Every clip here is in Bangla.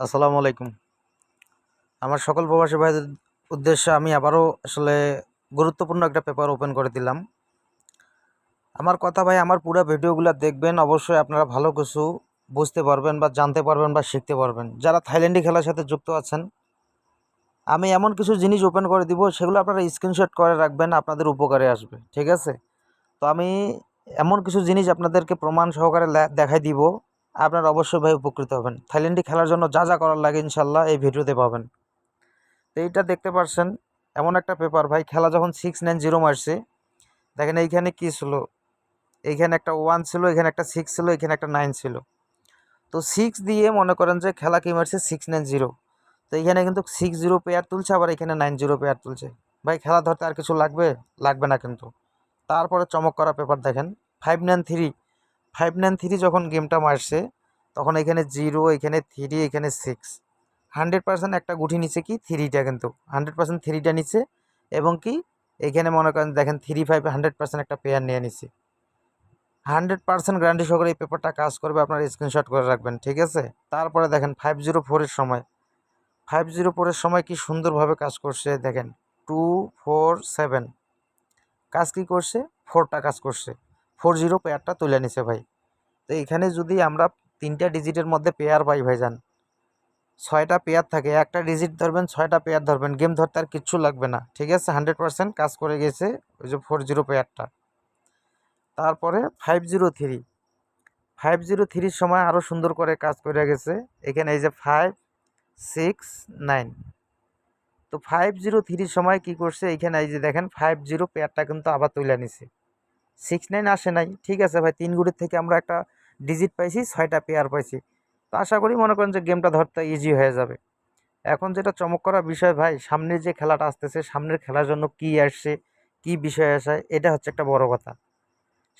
আসসালামু আলাইকুম। আমার সকল প্রবাসী ভাইদের উদ্দেশ্যে আমি আবারও আসলে গুরুত্বপূর্ণ একটা পেপার ওপেন করে দিলাম। আমার কথা ভাই, আমার পুরো ভিডিওগুলো দেখবেন, অবশ্যই আপনারা ভালো কিছু বুঝতে পারবেন বা জানতে পারবেন বা শিখতে পারবেন। যারা থাইল্যান্ডি খেলার সাথে যুক্ত আছেন, আমি এমন কিছু জিনিস ওপেন করে দিব, সেগুলো আপনারা স্ক্রিনশট করে রাখবেন, আপনাদের উপকারে আসবে। ঠিক আছে? তো আমি এমন কিছু জিনিস আপনাদেরকে প্রমাণ সহকারে দেখাই দিব, আপনারা অবশ্যই ভাই উপকৃত হবেন। থাইল্যান্ডি খেলার জন্য যা যা করার লাগে ইনশাল্লাহ এই ভিডিওতে পাবেন। তো এইটা দেখতে পারছেন, এমন একটা পেপার ভাই, খেলা যখন 690 মারছে, দেখেন এইখানে কি ছিল, এইখানে একটা 1 ছিল, এখানে একটা 6 ছিল, এখানে একটা 9 ছিল। তো 6 দিয়ে মনে করেন যে খেলা কি মারছে 690। তো এইখানে কিন্তু 60 পেয়ার তুলছে, আবার এখানে 90 পেয়ার তুলছে। ভাই খেলা ধরতে আর কিছু লাগবে? লাগবে না কিন্তু। তারপরে চমক করা পেপার দেখেন, 593। 593 যখন গেমটা মারছে, তখন এখানে 0, এখানে 3, এখানে 6। 100% একটা গুটি নিচে কি 3টা, কিন্তু 100% 3টা নিচে। এবং কি এখানে মনে করেন দেখেন 3-5 100% একটা পেয়ার নিয়ে নিছে। 100% গ্যারান্টি সহকারে এই পেপারটা কাজ করবে, আপনারা স্ক্রিনশট করে রাখবেন। ঠিক আছে? তারপরে দেখেন 504 এর সময়, 504 এর সময় কি সুন্দরভাবে কাজ করছে দেখেন। 247 কাজ কি করছে, 4টা কাজ করছে, 40 পেয়ারটা তুলে নিছে ভাই। তো এখানে যদি আমরা 3টা ডিজিটের মধ্যে পেয়ার পাই ভাইজান, 6টা পেয়ার থাকে, একটা ডিজিট ধরবেন, 6টা পেয়ার ধরবেন, গেম ধরতে আর কিচ্ছু লাগবে না। ঠিক আছে? 100% কাজ করে গেছে ওই যে 40 পেয়ারটা। তারপরে 503, 503 সময় আরও সুন্দর করে কাজ করে গেছে। এখানে এই যে 569। তো 503 সময় কি করছে, এইখানে এই যে দেখেন 50 পেয়ারটা কিন্তু আবার তুলে নিছে। 69 আসে নাই, ঠিক আছে ভাই, 3 গুটির থেকে আমরা একটা ডিজিট পাইছি, 6টা পেয়ার পাইছি। তো আশা করি মনে করেন যে গেমটা ধরতে ইজি হয়ে যাবে। এখন যেটা চমক করার বিষয় ভাই, সামনের যে খেলাটা আসতেছে, সামনের খেলার জন্য কি আসছে, কি বিষয় আসে, এটা হচ্ছে একটা বড় কথা।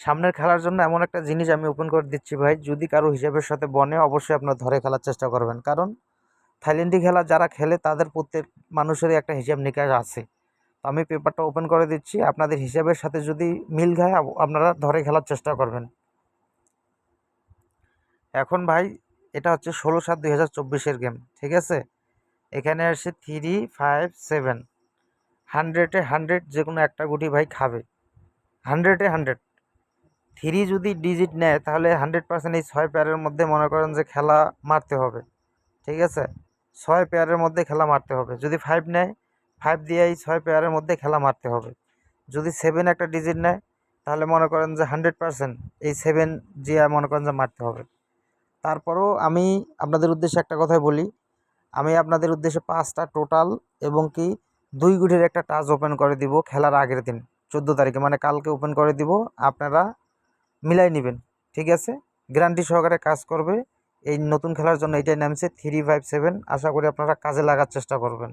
সামনের খেলার জন্য এমন একটা জিনিস আমি ওপেন করে দিচ্ছি ভাই, যদি কারো হিসাবের সাথে বনে, অবশ্যই আপনার ধরে খেলার চেষ্টা করবেন। কারণ থাইল্যান্ডি খেলা যারা খেলে তাদের প্রত্যেক মানুষেরই একটা হিসাব নিকাশ আছে। তো আমি পেপারটা ওপেন করে দিচ্ছি, আপনাদের হিসাবের সাথে যদি মিল খায় আপনারা ধরে খেলার চেষ্টা করবেন। এখন ভাই এটা হচ্ছে 16/7/2024 গেম। ঠিক আছে? এখানে আসছে 357। 100-এ 100 যে কোনো একটা গুটি ভাই খাবে। 100-এ 100 3 যদি ডিজিট নেয়, তাহলে 100% এই 6 পেয়ারের মধ্যে মনে করেন যে খেলা মারতে হবে। ঠিক আছে? 6 পেয়ারের মধ্যে খেলা মারতে হবে। যদি 5 নেয়, 5 দিয়ে এই 6 পেয়ারের মধ্যে খেলা মারতে হবে। যদি 7 একটা ডিজিট নেয়, তাহলে মনে করেন যে 100% এই 7 দিয়ে মনে করেন যে মারতে হবে। তারপরেও আমি আপনাদের উদ্দেশ্যে একটা কথাই বলি, আমি আপনাদের উদ্দেশ্যে 5টা টোটাল এবং কি 2 গুটির একটা টাচ ওপেন করে দিব খেলার আগের দিন, 14 তারিখে, মানে কালকে ওপেন করে দিব। আপনারা মিলাই নেবেন। ঠিক আছে? গ্যারান্টি সহকারে কাজ করবে। এই নতুন খেলার জন্য এটাই নামছে 357। আশা করি আপনারা কাজে লাগার চেষ্টা করবেন।